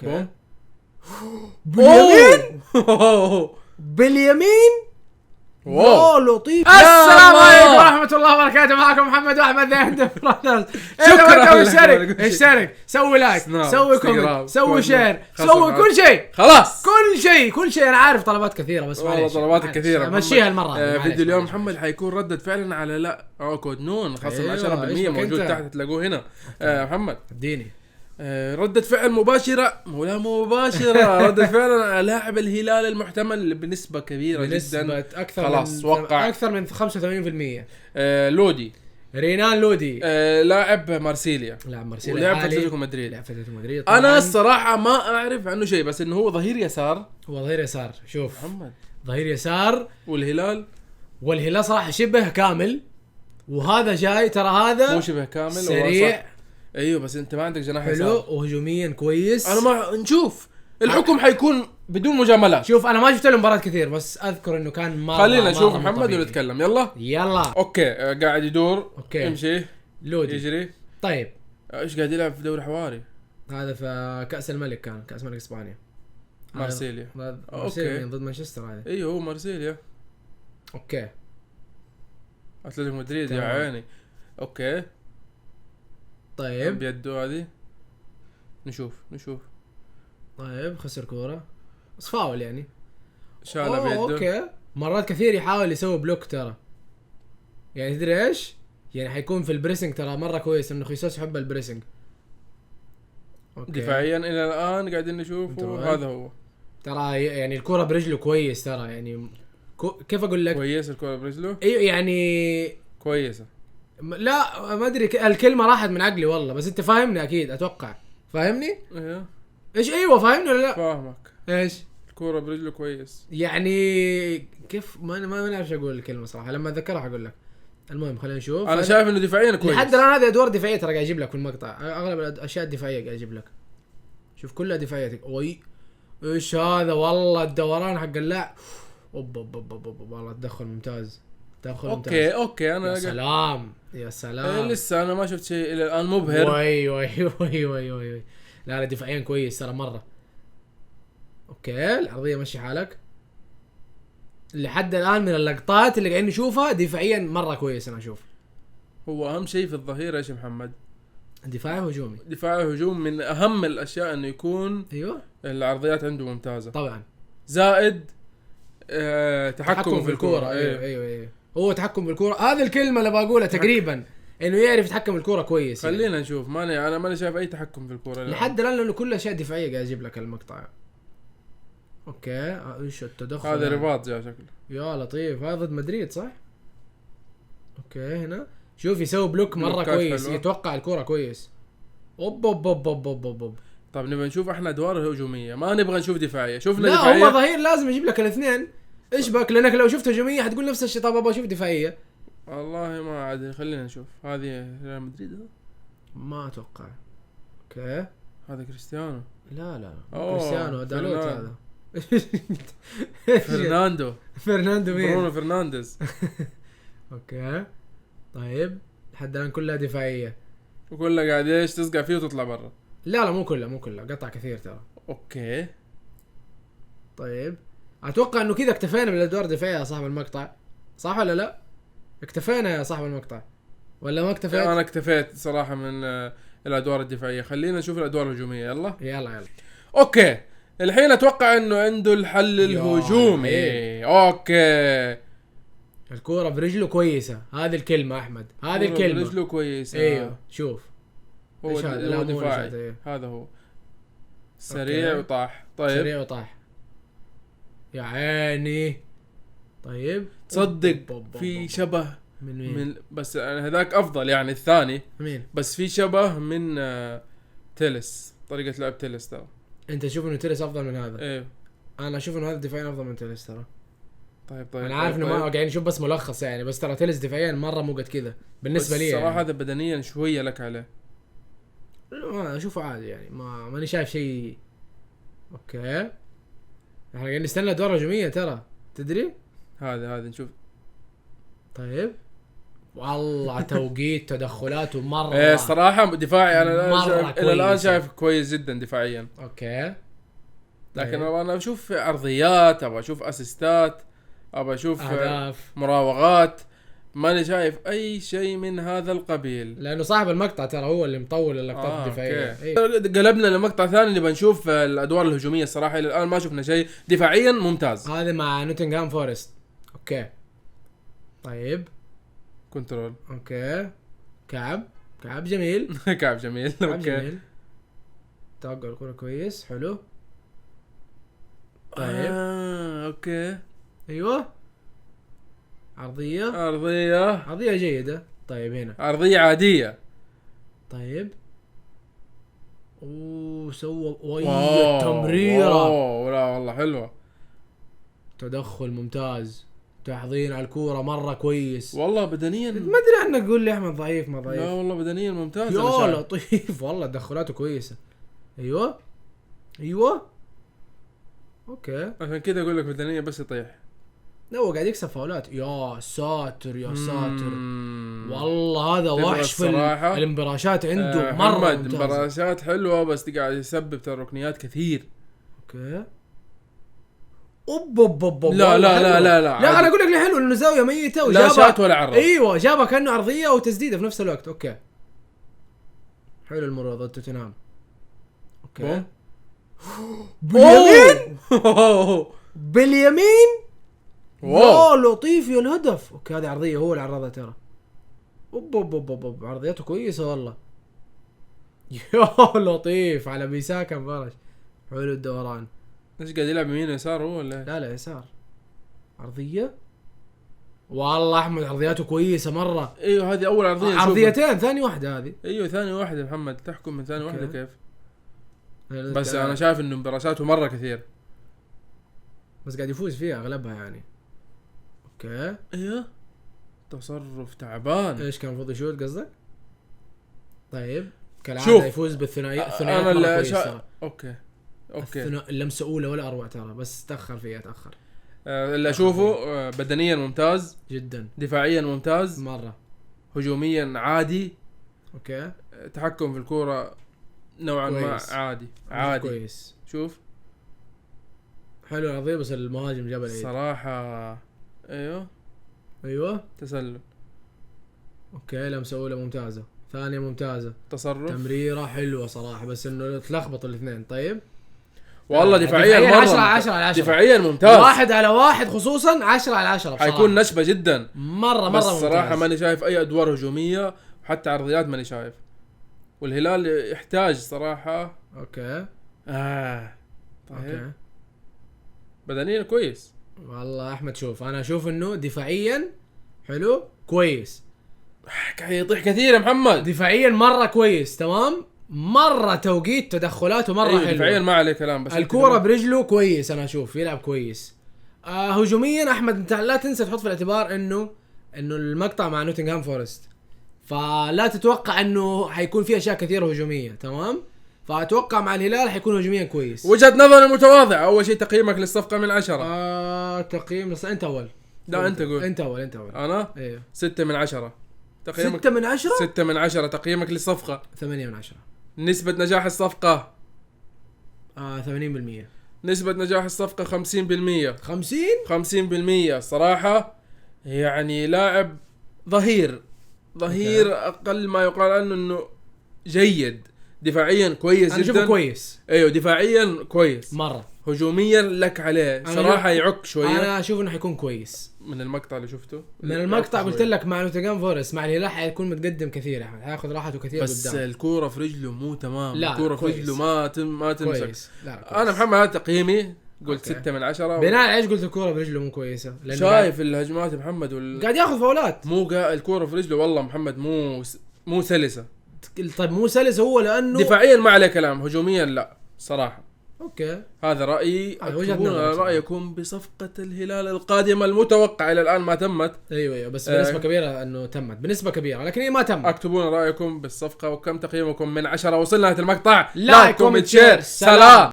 اوكي باليمين أوه. باليمين. واو لطيف. السلام عليكم ورحمة الله وبركاته. معكم محمد واحمد شكراً. اشترك سوي لايك سوي كومنت سوي شير سوي كل شيء. خلاص كل شيء انا عارف طلبات كثيرة بس والله طلبات كثيرة. مشيها المرة. فيديو اليوم محمد حيكون ردة فعلا على لا كود نون خاصة أيوة. 10% موجود تحت تلاقوه هنا. محمد اديني ردة فعل مباشرة ولا مباشرة ردة فعل على لاعب الهلال المحتمل بنسبة كبيرة جدا. أكثر خلاص من وقع أكثر من 85%. لودي رينان لودي لاعب مارسيليا لاعب مارسيليا ولعب الحالي. اتلتيكو مدريد. لعب في اتلتيكو مدريد. انا الصراحة ما اعرف عنه شيء بس انه هو ظهير يسار. هو ظهير يسار. شوف محمد ظهير يسار والهلال صراحة شبه كامل. وهذا جاي ترى هذا مو شبه كامل سريع. ايوه بس انت ما عندك جناح حلو يسار. وهجوميا كويس. انا ما نشوف الحكم حيكون بدون مجاملات. شوف انا ما شفت له مباريات كثير بس اذكر انه كان مرة خلينا نشوف مرة محمد طبيعي. ونتكلم يلا اوكي قاعد يدور. اوكي يمشي لودي يجري. طيب ايش قاعد يلعب في دوري حواري؟ هذا في كأس الملك. كان كأس ملك اسبانيا مارسيليا. مارسيليا ضد مانشستر هذا. ايوه هو مارسيليا. اوكي اتلتيكو مدريد يا تمام. عيني. اوكي طيب بيده هذه نشوف طيب خسر كورة بس فاول يعني. شالها بيده. اوكي مرات كثير يحاول يسوي بلوك ترى. يعني تدري ايش؟ يعني حيكون في البريسنج ترى مرة كويس انه خيسوس يحب البريسنج. أوكي. دفاعيا الى الان قاعدين نشوفه هذا هو ترى يعني الكرة برجله كويس ترى يعني كيف اقول لك؟ كويس الكرة برجله. ايوه يعني كويسة. لا ما ادري الكلمة راحت من عقلي والله بس انت فاهمني اكيد اتوقع. فاهمني؟ ايوه ايش ايوه فاهمني ولا لا؟ فاهمك. ايش؟ الكرة برجله كويس يعني كيف ما نعرف اقول الكلمة صراحة لما اتذكرها حقول لك. المهم خلينا نشوف. انا شايف انه دفاعيا كويس لحد الان هذه ادوار دفاعيه ترى قاعد اجيب لك في المقطع. اغلب الاشياء الدفاعيه قاعد اجيب لك. شوف كلها دفاعيه. اوي ايش هذا والله الدوران حق اللاعب. والله التدخل ممتاز. اوكي انا يا سلام يا سلام. لسه انا ما شفت شيء الى الان مبهر. وي لا دفاعيا كويس ترى مره. اوكي العرضيه مشي حالك. لحد الان من اللقطات اللي قاعدين نشوفها دفاعيا مره كويس. انا اشوف هو اهم شيء في الظهير ايش محمد؟ دفاعي وهجومي. دفاعي وهجوم من اهم الاشياء انه يكون ايوه العرضيات عنده ممتازة طبعا. زائد تحكم في الكرة. ايوه هو تحكم بالكرة. هذه الكلمة اللي بقولها تقريبا انه يعرف يتحكم الكرة كويس. خلينا يعني. نشوف انا ماني شايف اي تحكم في الكرة لحد الان لانه كل اشياء دفاعية قاعد اجيب لك المقطع. اوكي ايش التدخل هذا رباط جاء شكله. يا لطيف. هذا ضد مدريد صح؟ اوكي هنا شوف يسوي بلوك مرة كويس حلوة. يتوقع الكرة كويس. اوب. طب نبغى نشوف احنا ادوار هجومية ما نبغى نشوف دفاعية. شوفنا لا دفاعية. هو ظهير لازم يجيب لك الاثنين. ايش بك لانك لو شفت هجومية حتقول نفس الشيء. طب ابغى اشوف دفاعية. والله ما عاد. خلينا نشوف. هذه ريال مدريد ما اتوقع. اوكي هذا كريستيانو. لا كريستيانو دالوت هذا. فرناندو مين؟ برونو فرنانديز. اوكي طيب لحد الان كلها دفاعية وكلها قاعد ايش تسقع فيه وتطلع برا. لا مو كلها قطع كثير ترى. اوكي طيب اتوقع انه كذا اكتفينا بالادوار الدفاعية يا صاحب المقطع. صح ولا لا؟ اكتفينا يا صاحب المقطع ولا ما اكتفيت؟ انا اكتفيت صراحة من الادوار الدفاعية. خلينا نشوف الادوار الهجومية. يلا اوكي الحين اتوقع انه عنده الحل الهجومي. اوكي الكورة برجله كويسة. هذه الكلمة احمد. هذه الكلمة برجله كويسة. ايوه شوف هو دفاعي. إيه؟ هذا هو سريع وطاح. طيب سريع وطاح يا عيني. طيب تصدق في شبه من بس هذاك افضل يعني الثاني مين؟ بس في شبه من تيلس. طريقة لعب تيلس ترى. انت تشوف انه تيلس افضل من هذا؟ ايه انا اشوف انه هذا دفاعيا افضل من تيلس ترى. طيب انا عارف انه ما قاعدين نشوف بس ملخص يعني بس ترى تيلس دفاعيا مره مو قد كذا بالنسبه لي. صراحه يعني. هذا بدنيا شويه لك عليه. ما اشوفه عادي يعني ماني شايف شيء. اوكي احنا قاعدين نستنى ادوار هجوميه ترى تدري. هذا نشوف. طيب والله توقيت تدخلاته مرة ايه الصراحة دفاعي انا مرة الى الان كويسة. شايف كويس جدا دفاعيا. اوكي لكن طيب. انا اشوف عرضيات، ابغى اشوف اسيستات، ابغى اشوف اهداف، مراوغات، ماني شايف اي شيء من هذا القبيل. لانه صاحب المقطع ترى هو اللي مطول اللقطات الدفاعية. إيه. قلبنا لمقطع ثاني نبغى نشوف الادوار الهجومية. الصراحة الى الان ما شفنا شيء. دفاعيا ممتاز. هذا مع نوتنغهام فورست. اوكي طيب كنترول. اوكي كعب جميل. كعب جميل. كعب اوكي جميل. توقع الكرة كويس حلو. طيب اوكي ايوه عرضية ارضية جيدة. طيب هنا ارضية عادية. طيب سوى واو. تمريرة. واو. لا والله حلوة. تدخل ممتاز. تحضير على الكورة مرة كويس. والله بدنيا ما ادري عنك تقول لي احمد ضعيف ما لا ضعيف. والله بدنيا ممتاز. يا لطيف والله تدخلاته كويسة. ايوه اوكي. عشان كذا اقول لك بدنيا بس يطيح. لا هو قاعد يكسب فاولات. يا ساتر والله هذا وحش في الانبراشات عنده مرة ممتاز. انبراشات حلوة بس قاعد يسبب ركنيات كثير. اوكي اوب لا لا انا اقول لك ليه حلو لانه زاويه ميته وجابها لا شات ولا عرض. ايوه جابها كانه عرضيه وتسديده في نفس الوقت. اوكي حلو المرور ضد توتنهام. اوكي باليمين واو لطيف يا الهدف. اوكي هذه عرضيه هو اللي عرضها ترى. اوب عرضيته كويسه والله. يا لطيف على بيساكا مبارش. حلو الدوران. ايش قاعد يلعب يمين يسار هو ولا؟ لا يسار. عرضيه والله احمد عرضياته كويسه مره. ايوه هذه اول عرضيه. عرضيتين ثاني واحده هذه. ايوه ثاني واحده محمد. تحكم من ثاني واحده كيف؟ بس انا شايف انه انبراشاته مره كثير بس قاعد يفوز فيها اغلبها يعني. اوكي ايوه تصرف تعبان. ايش كان المفروض يشوت قصدك؟ طيب كالعاده يفوز بالثنائيات انا اوكي اللمسه اولى ولا اروع ترى بس تاخر فيها تاخر. اللي اشوفه بدنيا ممتاز جدا. دفاعيا ممتاز مره. هجوميا عادي. اوكي تحكم في الكوره نوعا ما عادي كويس. شوف حلو العرضيه بس المهاجم جاب العيد صراحه. ايوه تسلل. اوكي لمسه اولى ممتازه. ثانيه ممتازه. تصرف تمريره حلوه صراحه بس انه تلخبط الاثنين. طيب والله دفاعيا مرة 10 على 10 دفاعيا ممتاز. 1 على 1 خصوصا 10 على 10 بصراحه. حيكون نشبه جدا مرة بس صراحه ماني شايف اي ادوار هجوميه وحتى عرضيات ماني شايف. والهلال يحتاج صراحه. اوكي طيب. اوكي بدنيا كويس والله احمد. شوف انا اشوف انه دفاعيا حلو كويس. قاعد يطيح كثير يا محمد. دفاعيا مره كويس تمام. مره توقيت تدخلاته مره حلو. دفاعيا ما عليه كلام بس الكوره برجله كويس. انا اشوف يلعب كويس. هجوميا احمد انت لا تنسى تحط في الاعتبار انه المقطع مع نوتنغهام فورست فلا تتوقع انه حيكون في اشياء كثيره هجوميه تمام. فاتوقع مع الهلال حيكون هجوميا كويس. وجهة نظري متواضعة. اول شيء تقييمك للصفقة من 10. تقييم انت اول. لا انت قول. انت اول. انا ايوه 6 من 10 تقييمك. 6 من 10. 6 من 10 تقييمك للصفقة. 8 من 10. نسبة نجاح الصفقة 80%. نسبة نجاح الصفقة 50%. 50% صراحة يعني لاعب ظهير اقل ما يقال عنه انه جيد. دفاعيا كويس أنا جدا. أشوفه كويس. ايوه دفاعيا كويس مرة. هجوميا لك عليه صراحة يعك شوية. انا اشوف انه حيكون كويس. من المقطع اللي شفته من المقطع قلت لك مع نوتنغهام فورست مع الهلال حيكون متقدم كثير احمد. حياخذ راحته كثير بس قدام. الكورة في رجله مو تمام. الكورة في رجله ما تمسك. كويس. انا محمد هذا تقييمي قلت 6 من 10. بناء على ايش قلت الكورة برجله مو كويسة؟ شايف الهجمات محمد قاعد ياخذ فاولات. مو الكورة في رجله والله محمد مو سلسة. طيب مو سلس هو لانه دفاعيا ما عليه كلام. هجوميا لا صراحة. اوكي هذا رأيي. رأيكم بصفقة الهلال القادمة المتوقعة الى الان ما تمت. ايوه بس بنسبة كبيرة انه تمت بنسبة كبيرة لكن هي ما تمت. اكتبوا لنا رأيكم بالصفقة وكم تقييمكم من 10. وصلنا للمقطع. لايك كومنت شير. سلام.